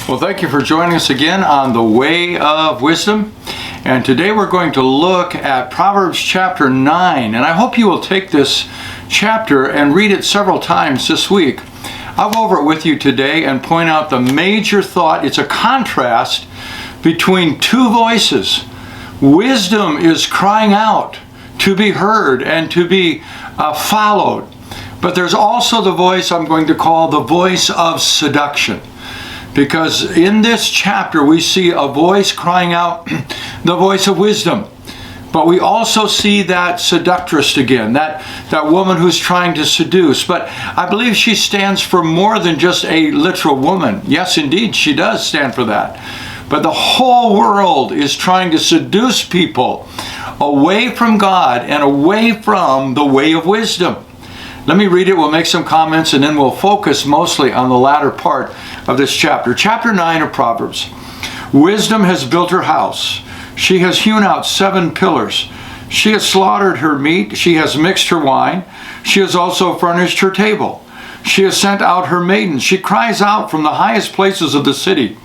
Well, thank you for joining us again on The Way of Wisdom. And today we're going to look at Proverbs chapter 9. And I hope you will take this chapter and read it several times this week. I'll go over it with you today and point out the major thought. It's a contrast between two voices. Wisdom is crying out to be heard and to be followed. But there's also the voice I'm going to call the voice of seduction. Because in this chapter we see a voice crying out, the voice of wisdom. But we also see that seductress again, that woman who's trying to seduce. But I believe she stands for more than just a literal woman. Yes, indeed, she does stand for that. But the whole world is trying to seduce people away from God and away from the way of wisdom. Let me read it, we'll make some comments, and then we'll focus mostly on the latter part of this chapter. Chapter 9 of Proverbs. Wisdom has built her house. She has hewn out 7 pillars. She has slaughtered her meat. She has mixed her wine. She has also furnished her table. She has sent out her maidens. She cries out from the highest places of the city.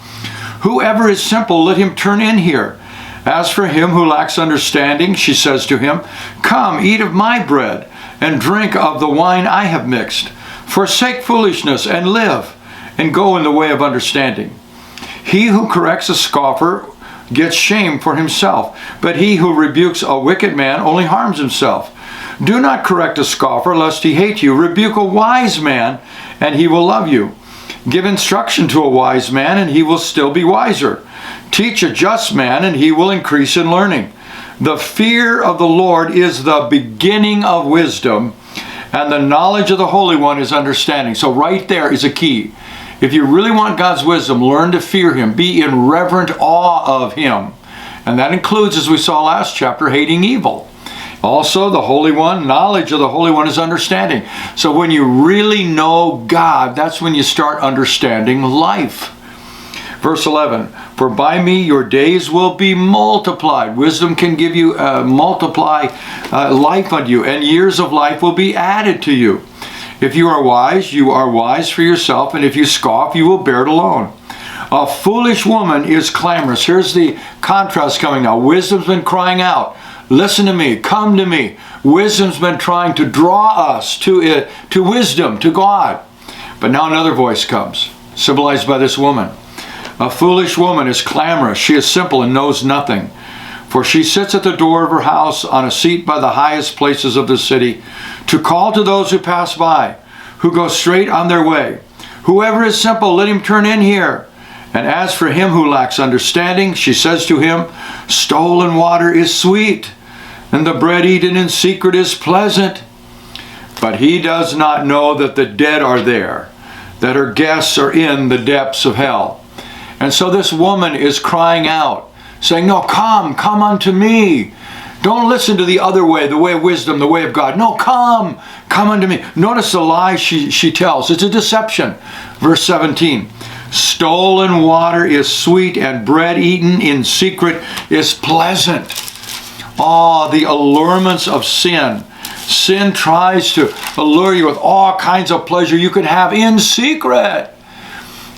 Whoever is simple, let him turn in here. As for him who lacks understanding, she says to him, come, eat of my bread, and drink of the wine I have mixed. Forsake foolishness and live, and go in the way of understanding. He who corrects a scoffer gets shame for himself, but he who rebukes a wicked man only harms himself. Do not correct a scoffer, lest he hate you. Rebuke a wise man, and he will love you. Give instruction to a wise man, and he will still be wiser. Teach a just man, and he will increase in learning. The fear of the Lord is the beginning of wisdom, and the knowledge of the Holy One is understanding. So right there is a key. If you really want God's wisdom, learn to fear Him. Be in reverent awe of Him. And that includes, as we saw last chapter, hating evil. Also, the Holy One, knowledge of the Holy One is understanding. So when you really know God, that's when you start understanding life. Verse 11, for by me your days will be multiplied. Wisdom can give you, multiply life unto you, and years of life will be added to you. If you are wise for yourself, and if you scoff, you will bear it alone. A foolish woman is clamorous. Here's the contrast coming now. Wisdom's been crying out, listen to me, come to me. Wisdom's been trying to draw us to wisdom, to God. But now another voice comes, symbolized by this woman. A foolish woman is clamorous. She is simple and knows nothing. For she sits at the door of her house on a seat by the highest places of the city to call to those who pass by, who go straight on their way. Whoever is simple, let him turn in here. And as for him who lacks understanding, she says to him, stolen water is sweet, and the bread eaten in secret is pleasant. But he does not know that the dead are there, that her guests are in the depths of hell. And so this woman is crying out, saying, no, come unto me. Don't listen to the other way, the way of wisdom, the way of God. No, come unto me. Notice the lie she tells. It's a deception. Verse 17, stolen water is sweet, and bread eaten in secret is pleasant. Oh, the allurements of sin. Sin tries to allure you with all kinds of pleasure you can have in secret.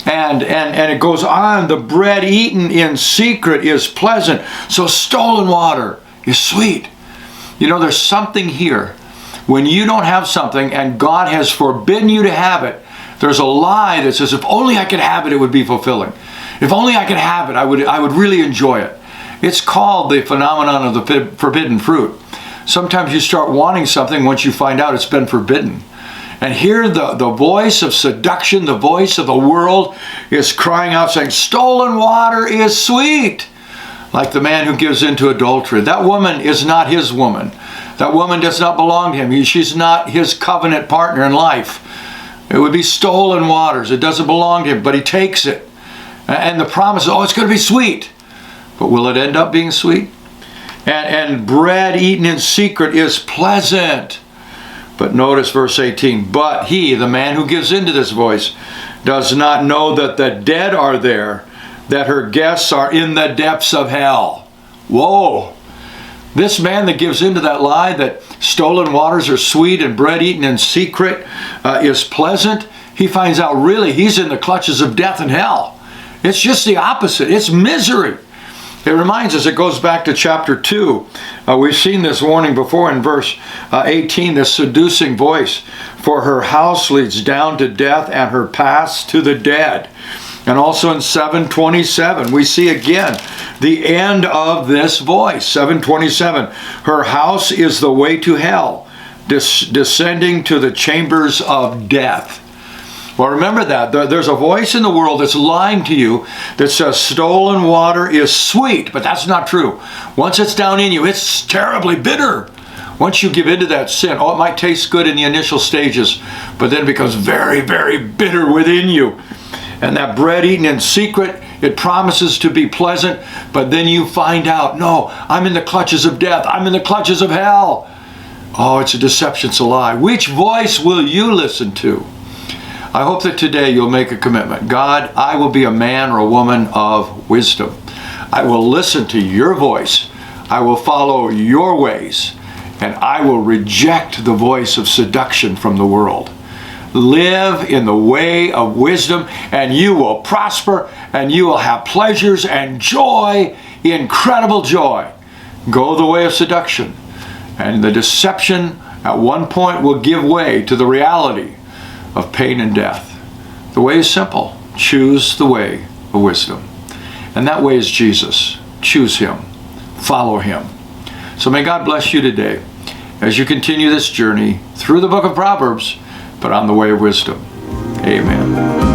And it goes on, the bread eaten in secret is pleasant. So stolen water is sweet. You know, there's something here. When you don't have something and God has forbidden you to have it, there's a lie that says, if only I could have it, it would be fulfilling. If only I could have it, I would really enjoy it. It's called the phenomenon of the forbidden fruit. Sometimes you start wanting something once you find out it's been forbidden. And here the voice of seduction, the voice of the world is crying out saying, stolen water is sweet. Like the man who gives in to adultery. That woman is not his woman. That woman does not belong to him. She's not his covenant partner in life. It would be stolen waters. It doesn't belong to him, but he takes it. And the promise is, it's going to be sweet. But will it end up being sweet? And bread eaten in secret is pleasant. But notice verse 18, but he, the man who gives into this voice, does not know that the dead are there, that her guests are in the depths of hell. Whoa! This man that gives into that lie that stolen waters are sweet and bread eaten in secret is pleasant, he finds out really he's in the clutches of death and hell. It's just the opposite. It's misery. It reminds us, it goes back to chapter 2. We've seen this warning before in verse 18, this seducing voice. For her house leads down to death, and her paths to the dead. And also in 7:27, we see again the end of this voice. 7:27, her house is the way to hell, descending to the chambers of death. Well, remember that. There's a voice in the world that's lying to you that says stolen water is sweet, but that's not true. Once it's down in you, it's terribly bitter. Once you give into that sin, it might taste good in the initial stages, but then it becomes very, very bitter within you. And that bread eaten in secret, it promises to be pleasant, but then you find out, no, I'm in the clutches of death. I'm in the clutches of hell. Oh, it's a deception, it's a lie. Which voice will you listen to? I hope that today you'll make a commitment. God, I will be a man or a woman of wisdom. I will listen to your voice. I will follow your ways. And I will reject the voice of seduction from the world. Live in the way of wisdom, and you will prosper, and you will have pleasures and joy, incredible joy. Go the way of seduction, and the deception at one point will give way to the reality of pain and death. The way is simple. Choose the way of wisdom. And that way is Jesus. Choose him. Follow him. So may God bless you today as you continue this journey through the book of Proverbs, but on the way of wisdom. Amen.